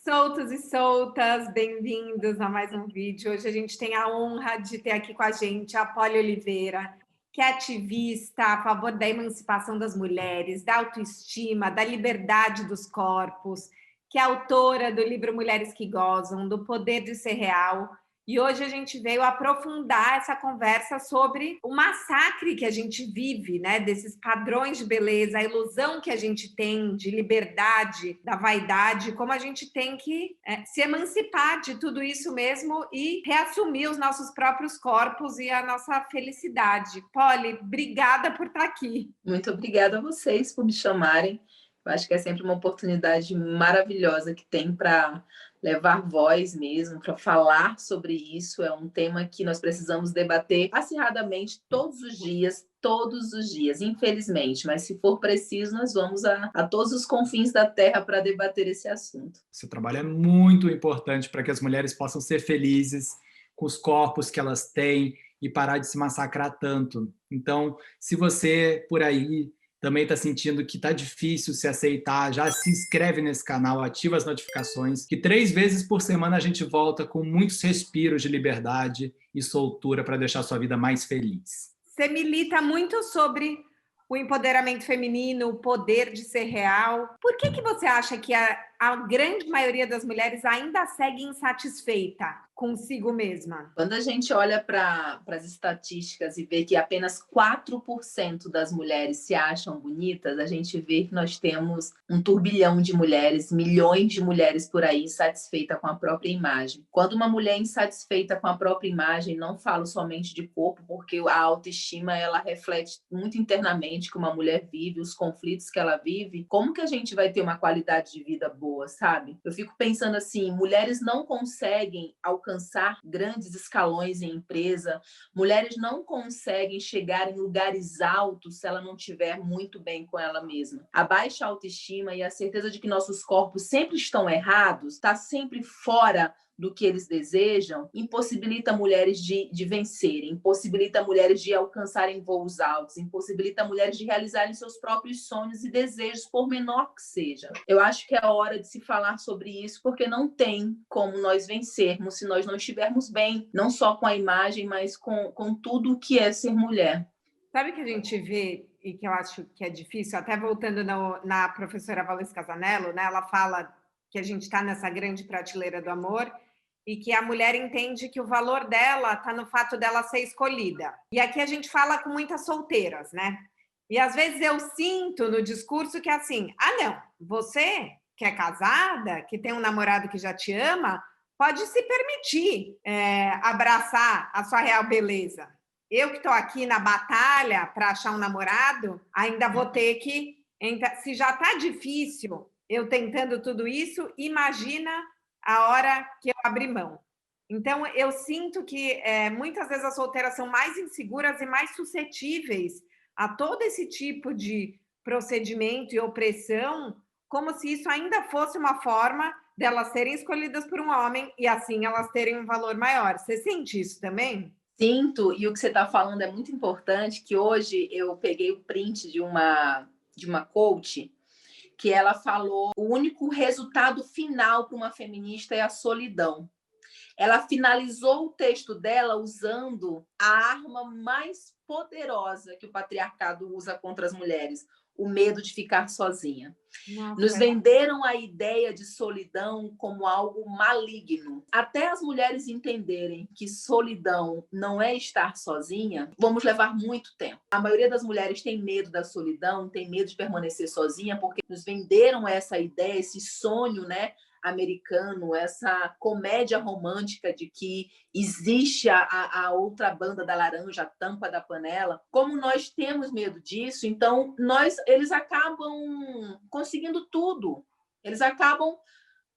Soltos e soltas, bem-vindos a mais um vídeo. Hoje a gente tem a honra de ter aqui com a gente a Polly Oliveira, que é ativista a favor da emancipação das mulheres, da autoestima, da liberdade dos corpos, que é autora do livro Mulheres que Gozam, do Poder de Ser Real. E hoje a gente veio aprofundar essa conversa sobre o massacre que a gente vive, né? Desses padrões de beleza, a ilusão que a gente tem de liberdade, da vaidade, como a gente tem que se emancipar de tudo isso mesmo e reassumir os nossos próprios corpos e a nossa felicidade. Polly, obrigada por estar aqui. Muito obrigada a vocês por me chamarem. Eu acho que é sempre uma oportunidade maravilhosa que tem para levar voz mesmo, para falar sobre isso. É um tema que nós precisamos debater acirradamente todos os dias, infelizmente. Mas se for preciso, nós vamos a todos os confins da Terra para debater esse assunto. Seu trabalho é muito importante para que as mulheres possam ser felizes com os corpos que elas têm e parar de se massacrar tanto. Então, se você por aí também está sentindo que está difícil se aceitar, já se inscreve nesse canal, ativa as notificações, que 3 vezes por semana a gente volta com muitos respiros de liberdade e soltura para deixar a sua vida mais feliz. Você milita muito sobre o empoderamento feminino, o poder de ser real. Por que você acha que a grande maioria das mulheres ainda segue insatisfeita consigo mesma? Quando a gente olha para as estatísticas e vê que apenas 4% das mulheres se acham bonitas, a gente vê que nós temos 1 turbilhão de mulheres, milhões de mulheres por aí insatisfeitas com a própria imagem. Quando uma mulher é insatisfeita com a própria imagem, não falo somente de corpo, porque a autoestima ela reflete muito internamente como a mulher vive, os conflitos que ela vive. Como que a gente vai ter uma qualidade de vida boa, sabe? Eu fico pensando assim, mulheres não conseguem alcançar grandes escalões em empresa, mulheres não conseguem chegar em lugares altos se ela não estiver muito bem com ela mesma. A baixa autoestima e a certeza de que nossos corpos sempre estão errados, está sempre fora do que eles desejam, impossibilita mulheres de vencerem, impossibilita mulheres de alcançarem voos altos, impossibilita mulheres de realizarem seus próprios sonhos e desejos, por menor que seja. Eu acho que é hora de se falar sobre isso, porque não tem como nós vencermos se nós não estivermos bem, não só com a imagem, mas com tudo o que é ser mulher. Sabe que a gente vê, e que eu acho que é difícil, até voltando na professora Valesca Casanello, né? Ela fala que a gente está nessa grande prateleira do amor e que a mulher entende que o valor dela está no fato dela ser escolhida. E aqui a gente fala com muitas solteiras, né? E às vezes eu sinto no discurso que é assim, não, você que é casada, que tem um namorado que já te ama, pode se permitir abraçar a sua real beleza. Eu que estou aqui na batalha para achar um namorado, ainda vou ter que... Se já está difícil eu tentando tudo isso, imagina a hora que eu abrir mão. Então, eu sinto que muitas vezes as solteiras são mais inseguras e mais suscetíveis a todo esse tipo de procedimento e opressão, como se isso ainda fosse uma forma delas serem escolhidas por um homem e assim elas terem um valor maior. Você sente isso também? Sinto, e o que você está falando é muito importante, que hoje eu peguei o print de uma coach que ela falou o único resultado final para uma feminista é a solidão. Ela finalizou o texto dela usando a arma mais poderosa que o patriarcado usa contra as mulheres, o medo de ficar sozinha. Nossa. Nos venderam a ideia de solidão como algo maligno. Até as mulheres entenderem que solidão não é estar sozinha, vamos levar muito tempo. A maioria das mulheres tem medo da solidão, tem medo de permanecer sozinha, porque nos venderam essa ideia, esse sonho, né, americano, essa comédia romântica de que existe a outra banda da laranja, a tampa da panela. Como nós temos medo disso, então eles acabam conseguindo tudo. Eles acabam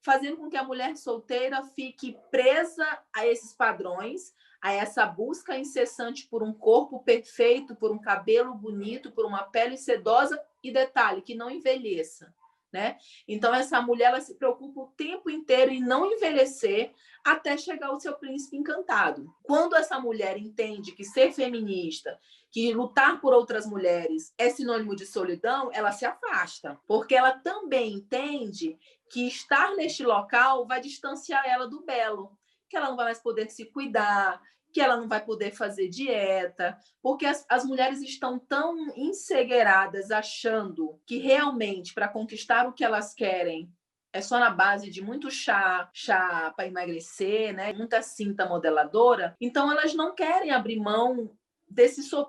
fazendo com que a mulher solteira fique presa a esses padrões, a essa busca incessante por um corpo perfeito, por um cabelo bonito, por uma pele sedosa e, detalhe, que não envelheça. Né? Então, essa mulher ela se preocupa o tempo inteiro em não envelhecer até chegar ao seu príncipe encantado. Quando essa mulher entende que ser feminista, que lutar por outras mulheres é sinônimo de solidão, ela se afasta, porque ela também entende que estar neste local vai distanciar ela do belo, que ela não vai mais poder se cuidar, que ela não vai poder fazer dieta, porque as mulheres estão tão encegueiradas achando que realmente para conquistar o que elas querem é só na base de muito chá para emagrecer, né? Muita cinta modeladora. Então elas não querem abrir mão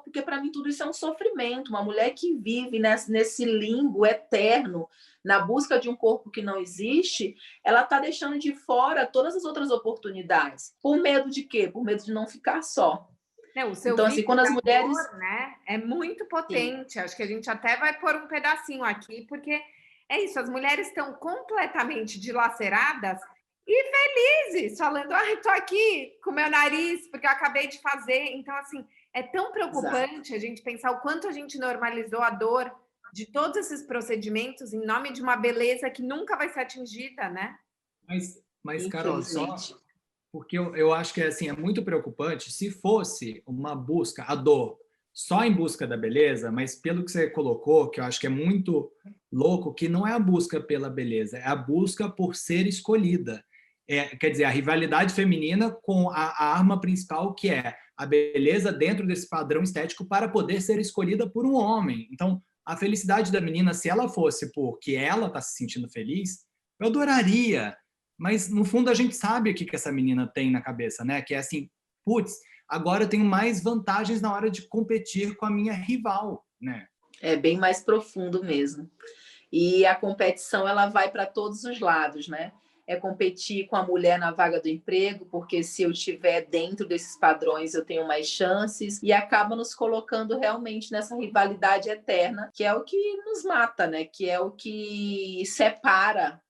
porque para mim tudo isso é um sofrimento. Uma mulher que vive nesse limbo eterno, na busca de um corpo que não existe, ela está deixando de fora todas as outras oportunidades. Por medo de quê? Por medo de não ficar só. O seu então, assim, quando as mulheres... né, é muito potente. Sim. Acho que a gente até vai pôr um pedacinho aqui, porque é isso, as mulheres estão completamente dilaceradas e felizes, falando, tô aqui com meu nariz, porque eu acabei de fazer. Então, assim, é tão preocupante Exato. A gente pensar o quanto a gente normalizou a dor de todos esses procedimentos em nome de uma beleza que nunca vai ser atingida, né? Mas Carol, só porque eu acho que assim, é muito preocupante se fosse uma busca, a dor, só em busca da beleza, mas pelo que você colocou, que eu acho que é muito louco, que não é a busca pela beleza, é a busca por ser escolhida. Quer dizer, a rivalidade feminina com a arma principal, que é a beleza dentro desse padrão estético para poder ser escolhida por um homem. Então, a felicidade da menina, se ela fosse porque ela está se sentindo feliz, eu adoraria. Mas, no fundo, a gente sabe o que essa menina tem na cabeça, né? Que é assim, putz, agora eu tenho mais vantagens na hora de competir com a minha rival, né? É bem mais profundo mesmo. E a competição, ela vai para todos os lados, né? É competir com a mulher na vaga do emprego, porque se eu estiver dentro desses padrões, eu tenho mais chances, e acaba nos colocando realmente nessa rivalidade eterna, que é o que nos mata, né? Que é o que separa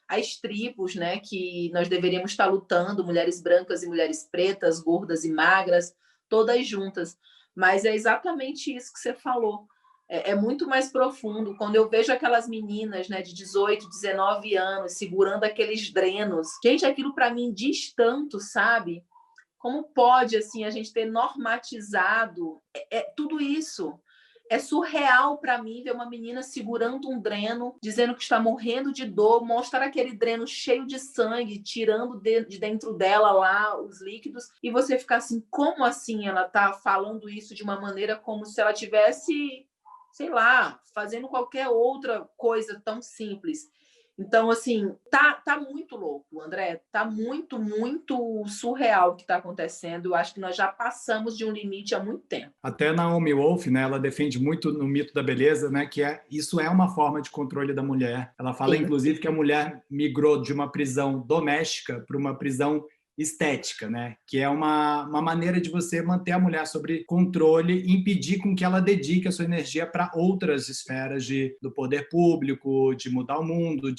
as tribos, né? Que nós deveríamos estar lutando, mulheres brancas e mulheres pretas, gordas e magras, todas juntas. Mas é exatamente isso que você falou. É muito mais profundo. Quando eu vejo aquelas meninas, né, de 18, 19 anos segurando aqueles drenos, gente, aquilo para mim diz tanto, sabe? Como pode assim a gente ter normatizado tudo isso? É surreal para mim ver uma menina segurando um dreno, dizendo que está morrendo de dor, mostrar aquele dreno cheio de sangue, tirando de dentro dela lá os líquidos, e você ficar assim, como assim ela está falando isso de uma maneira como se ela tivesse, sei lá, fazendo qualquer outra coisa tão simples. Então, assim, tá muito louco, André. Tá muito, muito surreal o que está acontecendo. Eu acho que nós já passamos de um limite há muito tempo. Até Naomi Wolf, né, ela defende muito no mito da beleza, né, que isso é uma forma de controle da mulher. Ela fala, Sim. Inclusive, que a mulher migrou de uma prisão doméstica para uma prisão estética, né? Que é uma maneira de você manter a mulher sob controle e impedir com que ela dedique a sua energia para outras esferas do poder público, de mudar o mundo,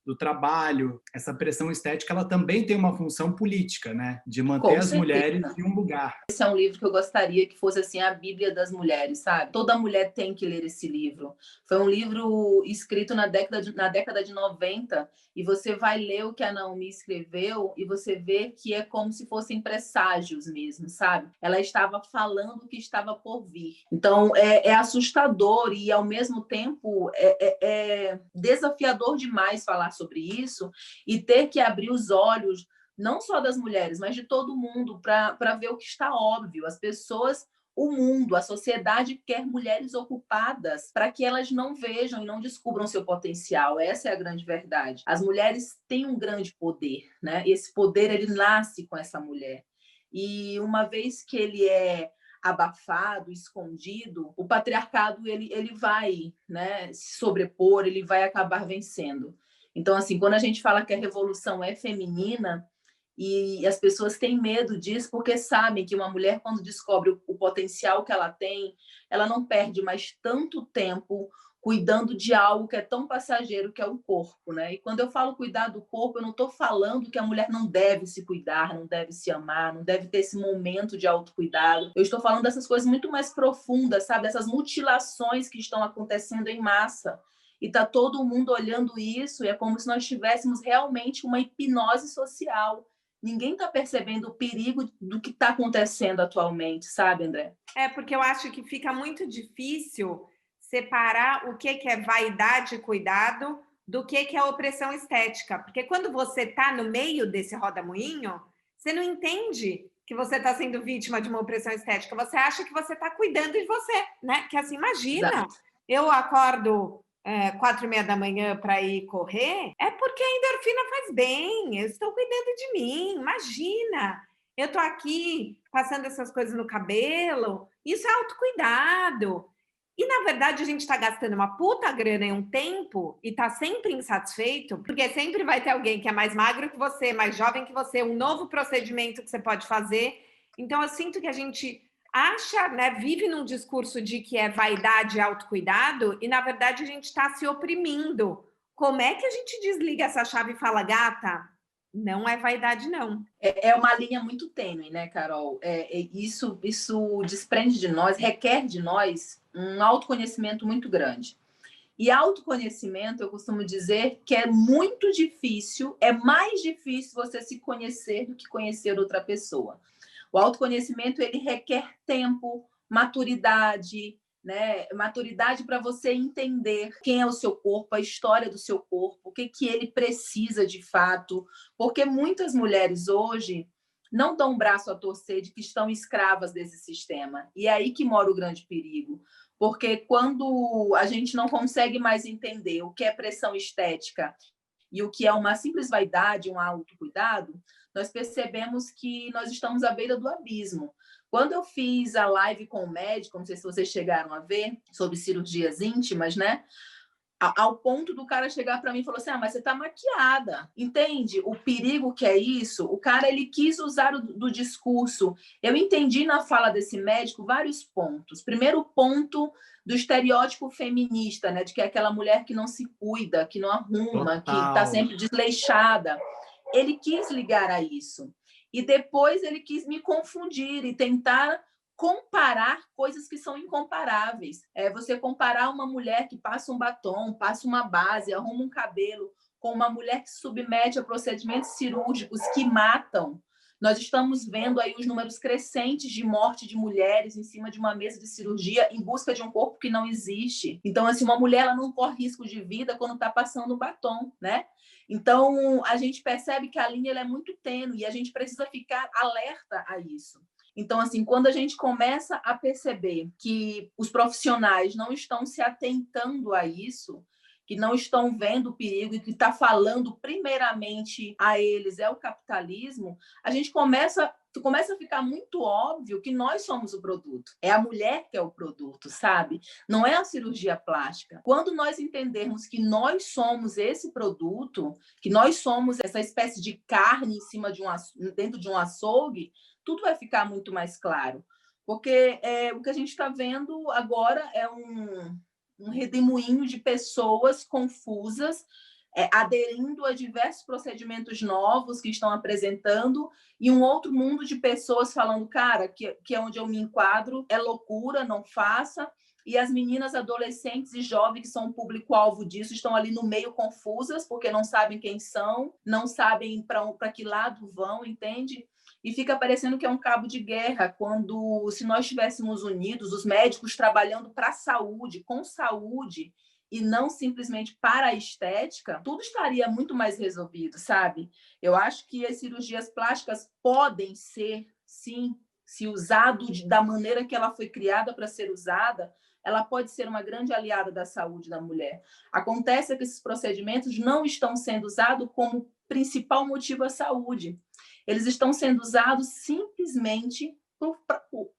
do trabalho. Essa pressão estética, ela também tem uma função política, né? De manter as mulheres em um lugar. Esse é um livro que eu gostaria que fosse assim a Bíblia das mulheres, sabe? Toda mulher tem que ler esse livro. Foi um livro escrito na década de 90, e você vai ler o que a Naomi escreveu e você vê que é como se fossem presságios mesmo, sabe? Ela estava falando o que estava por vir. Então, é assustador e, ao mesmo tempo, é desafiador demais falar sobre isso e ter que abrir os olhos não só das mulheres, mas de todo mundo, para ver o que está óbvio. As pessoas, o mundo, a sociedade quer mulheres ocupadas para que elas não vejam e não descubram seu potencial. Essa é a grande verdade. As mulheres têm um grande poder, né? E esse poder, ele nasce com essa mulher. E uma vez que ele é abafado, escondido, o patriarcado ele vai, né, se sobrepor, ele vai acabar vencendo. Então, assim, quando a gente fala que a revolução é feminina, e as pessoas têm medo disso porque sabem que uma mulher, quando descobre o potencial que ela tem, ela não perde mais tanto tempo cuidando de algo que é tão passageiro, que é o corpo, né? E quando eu falo cuidar do corpo, eu não estou falando que a mulher não deve se cuidar, não deve se amar, não deve ter esse momento de autocuidado. Eu estou falando dessas coisas muito mais profundas, sabe? Essas mutilações que estão acontecendo em massa. E está todo mundo olhando isso, e é como se nós tivéssemos realmente uma hipnose social. Ninguém está percebendo o perigo do que está acontecendo atualmente, sabe, André? Porque eu acho que fica muito difícil separar o que é vaidade e cuidado do que é a opressão estética. Porque quando você está no meio desse roda-moinho, você não entende que você está sendo vítima de uma opressão estética. Você acha que você está cuidando de você, né? Que assim, imagina, Exato. eu acordo 4h30 da manhã para ir correr, é porque a endorfina faz bem, eu estou cuidando de mim, imagina. Eu estou aqui passando essas coisas no cabelo, isso é autocuidado. E, na verdade, a gente está gastando uma puta grana em um tempo e está sempre insatisfeito, porque sempre vai ter alguém que é mais magro que você, mais jovem que você, um novo procedimento que você pode fazer. Então, eu sinto que a gente acha, né, vive num discurso de que é vaidade e autocuidado, e, na verdade, a gente está se oprimindo. Como é que a gente desliga essa chave e fala, gata, não é vaidade, não. É uma linha muito tênue, né, Carol? Isso desprende de nós, requer de nós um autoconhecimento muito grande. E autoconhecimento, eu costumo dizer que é muito difícil, é mais difícil você se conhecer do que conhecer outra pessoa. O autoconhecimento, ele requer tempo, maturidade, né? Maturidade para você entender quem é o seu corpo, a história do seu corpo, o que ele precisa de fato, porque muitas mulheres hoje não dão um braço a torcer de que estão escravas desse sistema. E é aí que mora o grande perigo, porque quando a gente não consegue mais entender o que é pressão estética e o que é uma simples vaidade, um autocuidado, nós percebemos que nós estamos à beira do abismo. Quando eu fiz a live com o médico, não sei se vocês chegaram a ver, sobre cirurgias íntimas, né? Ao ponto do cara chegar para mim e falou assim, mas você está maquiada. Entende o perigo que é isso? O cara, ele quis usar do discurso. Eu entendi na fala desse médico vários pontos. Primeiro ponto do estereótipo feminista, né? De que é aquela mulher que não se cuida, que não arruma, que está sempre desleixada. Ele quis ligar a isso. E depois ele quis me confundir e tentar comparar coisas que são incomparáveis. Você comparar uma mulher que passa um batom, passa uma base, arruma um cabelo, com uma mulher que se submete a procedimentos cirúrgicos que matam. Nós estamos vendo aí os números crescentes de morte de mulheres em cima de uma mesa de cirurgia em busca de um corpo que não existe. Então, assim, uma mulher ela não corre risco de vida quando está passando um batom, né? Então, a gente percebe que a linha ela é muito tênue e a gente precisa ficar alerta a isso. Então, assim, quando a gente começa a perceber que os profissionais não estão se atentando a isso, que não estão vendo o perigo e que está falando primeiramente a eles é o capitalismo, a gente começa a ficar muito óbvio que nós somos o produto. É a mulher que é o produto, sabe? Não é a cirurgia plástica. Quando nós entendermos que nós somos esse produto, que nós somos essa espécie de carne em cima dentro de um açougue, tudo vai ficar muito mais claro. Porque o que a gente está vendo agora é um redemoinho de pessoas confusas, aderindo a diversos procedimentos novos que estão apresentando, e um outro mundo de pessoas falando, cara, que é onde eu me enquadro, é loucura, não faça. E as meninas adolescentes e jovens que são o público-alvo disso estão ali no meio confusas, porque não sabem quem são, não sabem para que lado vão, entende? E fica parecendo que é um cabo de guerra, quando, se nós estivéssemos unidos, os médicos trabalhando para a saúde, com saúde, e não simplesmente para a estética, tudo estaria muito mais resolvido, sabe? Eu acho que as cirurgias plásticas podem ser, sim, se usado da maneira que ela foi criada para ser usada, ela pode ser uma grande aliada da saúde da mulher. Acontece que esses procedimentos não estão sendo usados como principal motivo à saúde. Eles estão sendo usados simplesmente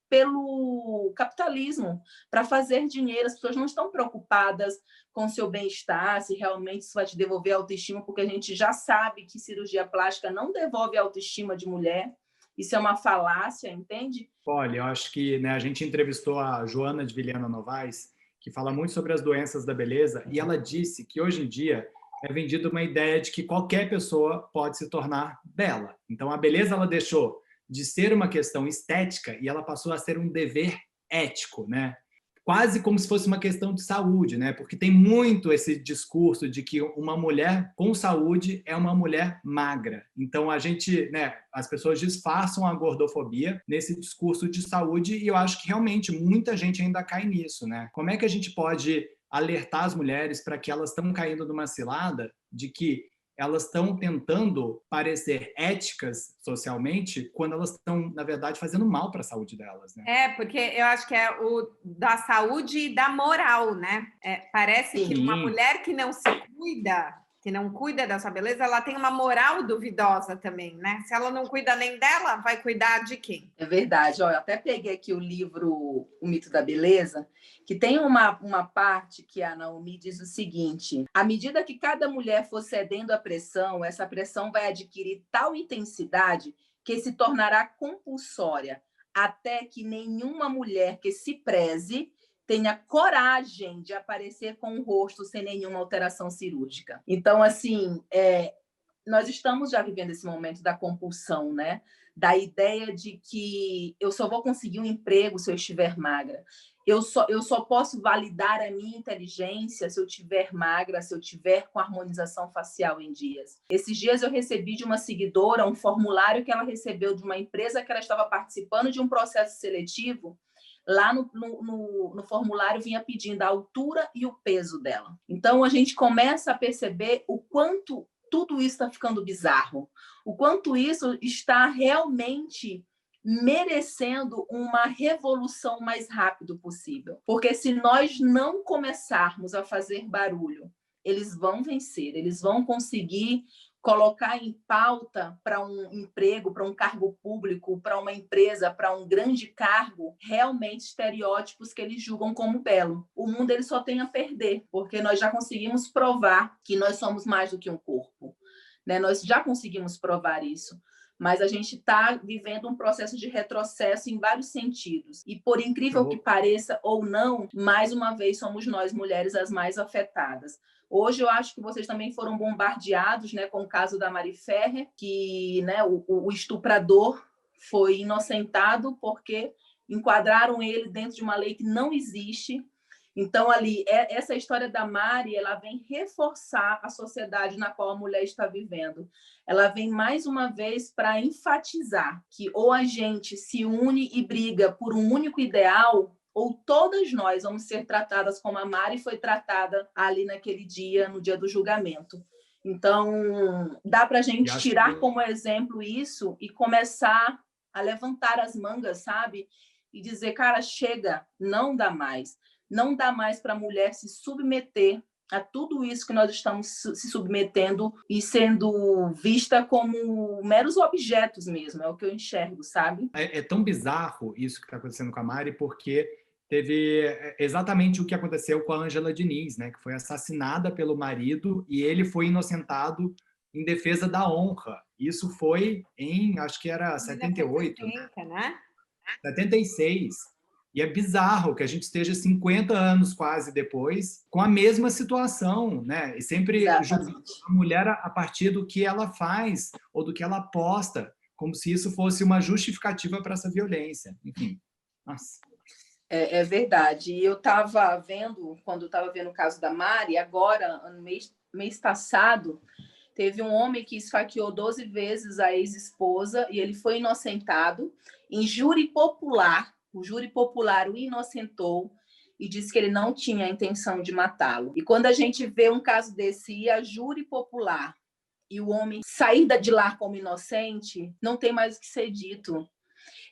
pelo capitalismo, para fazer dinheiro. As pessoas não estão preocupadas com seu bem-estar, se realmente isso vai te devolver autoestima, porque a gente já sabe que cirurgia plástica não devolve a autoestima de mulher. Isso é uma falácia, entende? Olha, eu acho que, né, a gente entrevistou a Joana de Vilhena Novaes, que fala muito sobre as doenças da beleza, e ela disse que hoje em dia é vendida uma ideia de que qualquer pessoa pode se tornar bela. Então, a beleza ela deixou de ser uma questão estética e ela passou a ser um dever ético, né? Quase como se fosse uma questão de saúde, né? Porque tem muito esse discurso de que uma mulher com saúde é uma mulher magra. Então a gente, né, as pessoas disfarçam a gordofobia nesse discurso de saúde e eu acho que realmente muita gente ainda cai nisso, né? Como é que a gente pode alertar as mulheres para que elas estão caindo numa cilada de que elas estão tentando parecer éticas socialmente quando elas estão, na verdade, fazendo mal para a saúde delas, né? Porque eu acho que é o da saúde e da moral, né? Parece que uma Sim. mulher que não se cuida, que não cuida da sua beleza, ela tem uma moral duvidosa também, né? Se ela não cuida nem dela, vai cuidar de quem? É verdade. Olha, eu até peguei aqui o livro O Mito da Beleza, que tem uma parte que a Naomi diz o seguinte: à medida que cada mulher for cedendo à pressão, essa pressão vai adquirir tal intensidade que se tornará compulsória, até que nenhuma mulher que se preze tenha coragem de aparecer com o rosto sem nenhuma alteração cirúrgica. Então, assim, nós estamos já vivendo esse momento da compulsão, né? Da ideia de que eu só vou conseguir um emprego se eu estiver magra. Eu só posso validar a minha inteligência se eu estiver magra, se eu estiver com harmonização facial em dias. Esses dias eu recebi de uma seguidora um formulário que ela recebeu de uma empresa que ela estava participando de um processo seletivo. Lá no formulário vinha pedindo a altura e o peso dela. Então, a gente começa a perceber o quanto tudo isso está ficando bizarro, o quanto isso está realmente merecendo uma revolução o mais rápido possível. Porque se nós não começarmos a fazer barulho, eles vão vencer, eles vão conseguir colocar em pauta para um emprego, para um cargo público, para uma empresa, para um grande cargo, realmente estereótipos que eles julgam como belo. O mundo ele só tem a perder, porque nós já conseguimos provar que nós somos mais do que um corpo, né? Nós já conseguimos provar isso. Mas a gente está vivendo um processo de retrocesso em vários sentidos. E, por incrível que pareça ou não, mais uma vez somos nós, mulheres, as mais afetadas. Hoje eu acho que vocês também foram bombardeados, né, com o caso da Mari Ferrer, que, né, o estuprador foi inocentado porque enquadraram ele dentro de uma lei que não existe. Então, ali, essa história da Mari, ela vem reforçar a sociedade na qual a mulher está vivendo. Ela vem, mais uma vez, para enfatizar que ou a gente se une e briga por um único ideal, ou todas nós vamos ser tratadas como a Mari foi tratada ali naquele dia, no dia do julgamento. Então, dá para a gente tirar como exemplo isso e começar a levantar as mangas, sabe? E dizer, cara, chega, não dá mais. Não dá mais para a mulher se submeter a tudo isso que nós estamos se submetendo e sendo vista como meros objetos mesmo, é o que eu enxergo, sabe? É tão bizarro isso que está acontecendo com a Mari, porque teve exatamente o que aconteceu com a Ângela Diniz, né, que foi assassinada pelo marido e ele foi inocentado em defesa da honra. Isso foi em, acho que era 78, 70, né? 76. E é bizarro que a gente esteja 50 anos quase depois com a mesma situação, né? E sempre julgando a mulher a partir do que ela faz ou do que ela posta, como se isso fosse uma justificativa para essa violência. Enfim, nossa. É verdade. E eu estava vendo, quando eu estava vendo o caso da Mari, agora, no mês passado, teve um homem que esfaqueou 12 vezes a ex-esposa e ele foi inocentado em júri popular. O júri popular o inocentou e disse que ele não tinha a intenção de matá-lo. E quando a gente vê um caso desse e a júri popular e o homem sair de lá como inocente, não tem mais o que ser dito.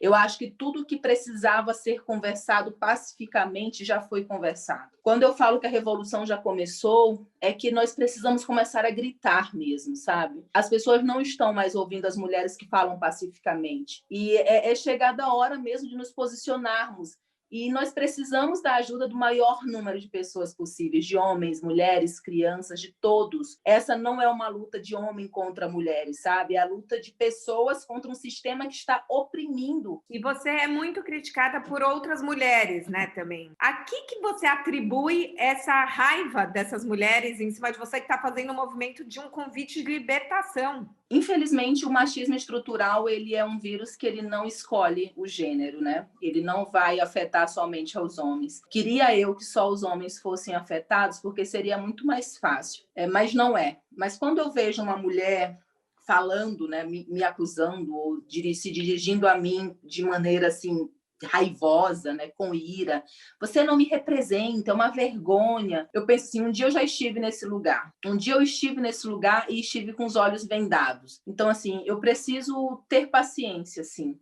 Eu acho que tudo que precisava ser conversado pacificamente já foi conversado. Quando eu falo que a revolução já começou, é que nós precisamos começar a gritar mesmo, sabe? As pessoas não estão mais ouvindo as mulheres que falam pacificamente. E é chegada a hora mesmo de nos posicionarmos. E nós precisamos da ajuda do maior número de pessoas possíveis, de homens, mulheres, crianças, de todos. Essa não é uma luta de homem contra mulheres, sabe? É a luta de pessoas contra um sistema que está oprimindo. E você é muito criticada por outras mulheres, né, também. A que você atribui essa raiva dessas mulheres em cima de você que está fazendo um movimento de um convite de libertação? Infelizmente, o machismo estrutural ele é um vírus que ele não escolhe o gênero, né? Ele não vai afetar somente aos homens. Queria eu que só os homens fossem afetados, porque seria muito mais fácil. Mas não é. Mas quando eu vejo uma mulher falando, né, me acusando ou se dirigindo a mim de maneira assim raivosa, né, com ira. Você não me representa, é uma vergonha. Eu penso assim, um dia eu já estive nesse lugar. Um dia eu estive nesse lugar e estive com os olhos vendados. Então, assim, eu preciso ter paciência, assim,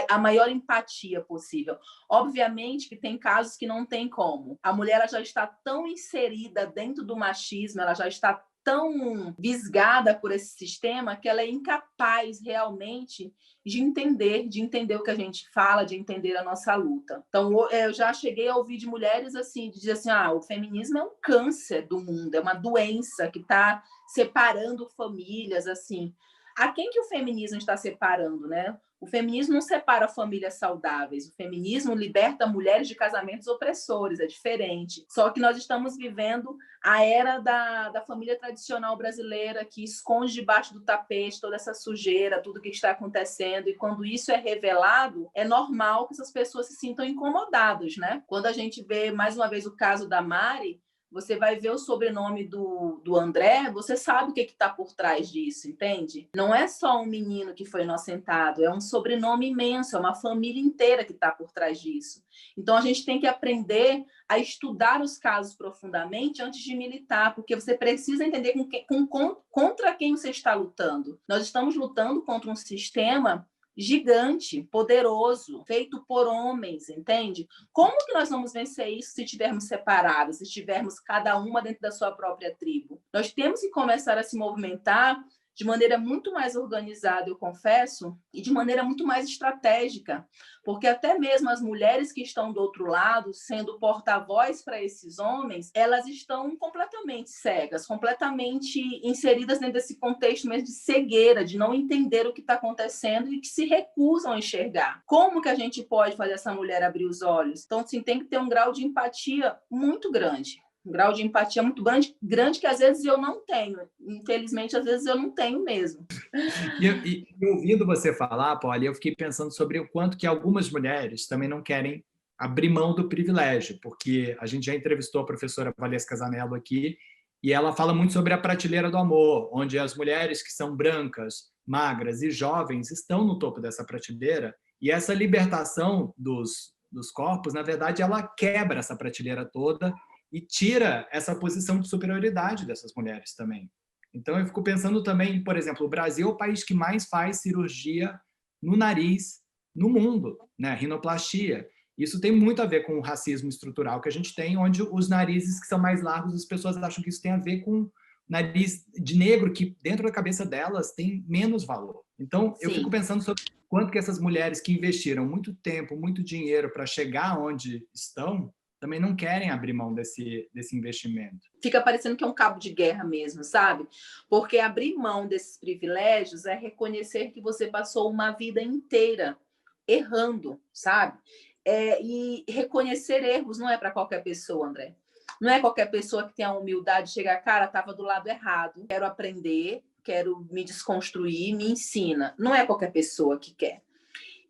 a maior empatia possível. Obviamente que tem casos que não tem como. A mulher ela já está tão inserida dentro do machismo, ela já está tão visgada por esse sistema que ela é incapaz realmente de entender o que a gente fala, de entender a nossa luta. Então, eu já cheguei a ouvir de mulheres assim, de dizer assim, o feminismo é um câncer do mundo, é uma doença que está separando famílias, assim. A quem que o feminismo está separando, né? O feminismo não separa famílias saudáveis, o feminismo liberta mulheres de casamentos opressores, é diferente. Só que nós estamos vivendo a era da família tradicional brasileira, que esconde debaixo do tapete toda essa sujeira, tudo que está acontecendo, e quando isso é revelado, é normal que essas pessoas se sintam incomodadas, né? Quando a gente vê, mais uma vez, o caso da Mari, você vai ver o sobrenome do André, você sabe o que está por trás disso, entende? Não é só um menino que foi inocentado, é um sobrenome imenso, é uma família inteira que está por trás disso. Então, a gente tem que aprender a estudar os casos profundamente antes de militar, porque você precisa entender contra quem você está lutando. Nós estamos lutando contra um sistema gigante, poderoso, feito por homens, entende? Como que nós vamos vencer isso se estivermos separados, se estivermos cada uma dentro da sua própria tribo? Nós temos que começar a se movimentar de maneira muito mais organizada, eu confesso, e de maneira muito mais estratégica, porque até mesmo as mulheres que estão do outro lado, sendo porta-voz para esses homens, elas estão completamente cegas, completamente inseridas dentro desse contexto mesmo de cegueira, de não entender o que está acontecendo e que se recusam a enxergar. Como que a gente pode fazer essa mulher abrir os olhos? Então, assim, tem que ter um grau de empatia muito grande. Um grau de empatia muito grande que às vezes eu não tenho. Infelizmente, às vezes eu não tenho mesmo. E ouvindo você falar, Polly, eu fiquei pensando sobre o quanto que algumas mulheres também não querem abrir mão do privilégio, porque a gente já entrevistou a professora Valesca Zanello aqui, e ela fala muito sobre a prateleira do amor, onde as mulheres que são brancas, magras e jovens estão no topo dessa prateleira, e essa libertação dos corpos, na verdade, ela quebra essa prateleira toda e tira essa posição de superioridade dessas mulheres também. Então, eu fico pensando também, por exemplo, o Brasil é o país que mais faz cirurgia no nariz no mundo, né? Rinoplastia. Isso tem muito a ver com o racismo estrutural que a gente tem, onde os narizes que são mais largos, as pessoas acham que isso tem a ver com nariz de negro, que dentro da cabeça delas tem menos valor. Então, eu fico pensando sobre quanto que essas mulheres que investiram muito tempo, muito dinheiro para chegar onde estão, também não querem abrir mão desse investimento. Fica parecendo que é um cabo de guerra mesmo, sabe? Porque abrir mão desses privilégios é reconhecer que você passou uma vida inteira errando, sabe? E reconhecer erros não é para qualquer pessoa, André. Não é qualquer pessoa que tem a humildade de chegar, cara, estava do lado errado, quero aprender, quero me desconstruir, me ensina. Não é qualquer pessoa que quer.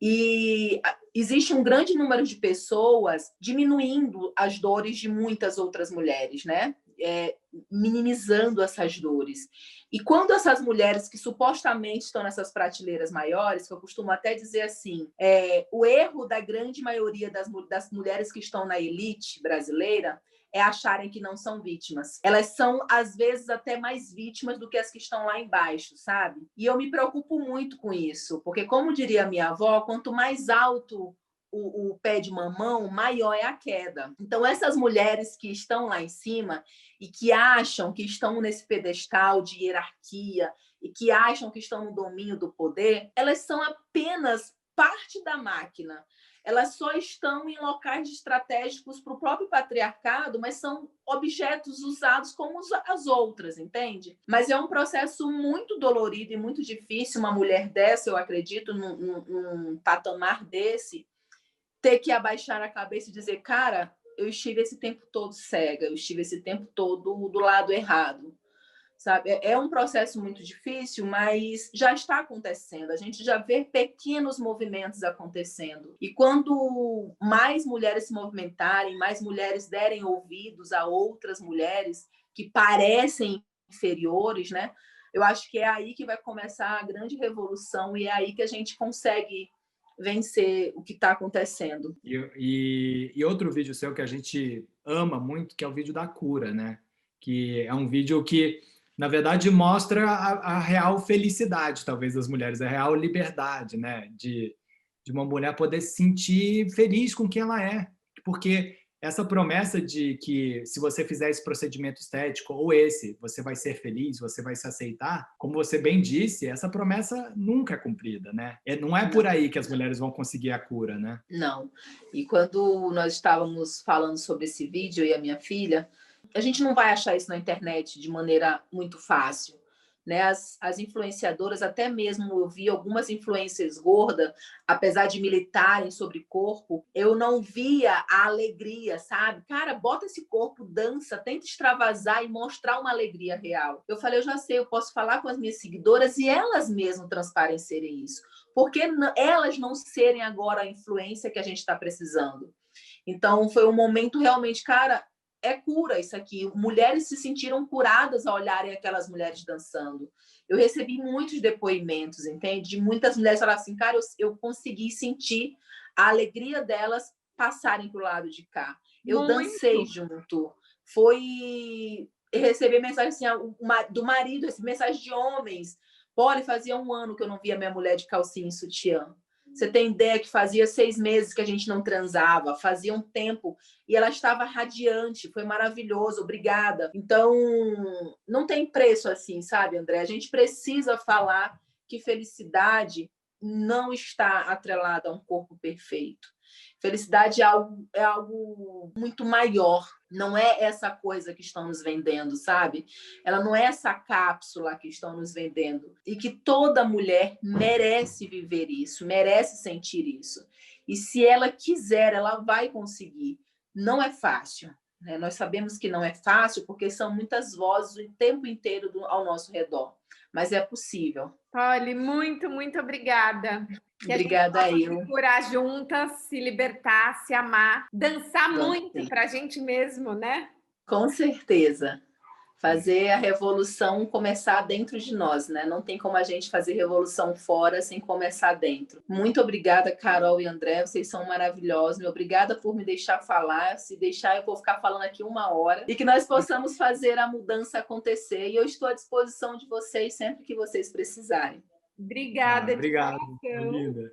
E existe um grande número de pessoas diminuindo as dores de muitas outras mulheres, né? Minimizando essas dores. E quando essas mulheres que supostamente estão nessas prateleiras maiores, que eu costumo até dizer assim, o erro da grande maioria das mulheres que estão na elite brasileira é acharem que não são vítimas. Elas são, às vezes, até mais vítimas do que as que estão lá embaixo, sabe? E eu me preocupo muito com isso, porque, como diria a minha avó, quanto mais alto o pé de mamão, maior é a queda. Então, essas mulheres que estão lá em cima e que acham que estão nesse pedestal de hierarquia e que acham que estão no domínio do poder, elas são apenas parte da máquina. Elas só estão em locais estratégicos para o próprio patriarcado, mas são objetos usados como as outras, entende? Mas é um processo muito dolorido e muito difícil uma mulher dessa, eu acredito, num patamar desse, ter que abaixar a cabeça e dizer, cara, eu estive esse tempo todo cega, eu estive esse tempo todo do lado errado. Sabe? É um processo muito difícil, mas já está acontecendo. A gente já vê pequenos movimentos acontecendo. E quando mais mulheres se movimentarem, mais mulheres derem ouvidos a outras mulheres que parecem inferiores, né? Eu acho que é aí que vai começar a grande revolução e é aí que a gente consegue vencer o que está acontecendo. E outro vídeo seu que a gente ama muito, que é o vídeo da cura, né? Que é um vídeo que, na verdade, mostra a real felicidade, talvez, das mulheres, a real liberdade, né? De uma mulher poder se sentir feliz com quem ela é. Porque essa promessa de que se você fizer esse procedimento estético ou esse, você vai ser feliz, você vai se aceitar, como você bem disse, essa promessa nunca é cumprida, né? Não é por aí que as mulheres vão conseguir a cura, né? Não. E quando nós estávamos falando sobre esse vídeo, eu e a minha filha, a gente não vai achar isso na internet de maneira muito fácil, né? As influenciadoras, até mesmo eu vi algumas influencers gordas, apesar de militarem sobre corpo, eu não via a alegria, sabe? Cara, bota esse corpo, dança, tenta extravasar e mostrar uma alegria real. Eu falei, eu já sei, eu posso falar com as minhas seguidoras e elas mesmas transparecerem isso. Por que elas não serem agora a influência que a gente está precisando? Então, foi um momento realmente, cara, é cura isso aqui. Mulheres se sentiram curadas ao olharem aquelas mulheres dançando. Eu recebi muitos depoimentos, entende? De muitas mulheres falaram assim, cara, eu consegui sentir a alegria delas passarem para o lado de cá. Eu dancei junto. Foi receber mensagem assim, do marido, receber mensagem de homens. Poli, fazia 1 ano que eu não via minha mulher de calcinha e sutiã. Você tem ideia que fazia 6 meses que a gente não transava, fazia um tempo, e ela estava radiante, foi maravilhoso, obrigada. Então, não tem preço assim, sabe, André? A gente precisa falar que felicidade não está atrelada a um corpo perfeito. Felicidade é algo muito maior, não é essa coisa que estão nos vendendo, sabe? Ela não é essa cápsula que estão nos vendendo. E que toda mulher merece viver isso, merece sentir isso. E se ela quiser, ela vai conseguir. Não é fácil, né? Nós sabemos que não é fácil porque são muitas vozes o tempo inteiro ao nosso redor. Mas é possível. Poli, muito, muito obrigada. Que Obrigada a gente possa eu. se curar juntas, se libertar, se amar, dançar muito para a gente mesmo, né? Com certeza. Fazer a revolução começar dentro de nós, né? Não tem como a gente fazer revolução fora sem começar dentro. Muito obrigada, Carol e André, vocês são maravilhosos. Obrigada por me deixar falar. Se deixar, eu vou ficar falando aqui 1 hora. E que nós possamos fazer a mudança acontecer. E eu estou à disposição de vocês sempre que vocês precisarem. Obrigada. Obrigado, linda.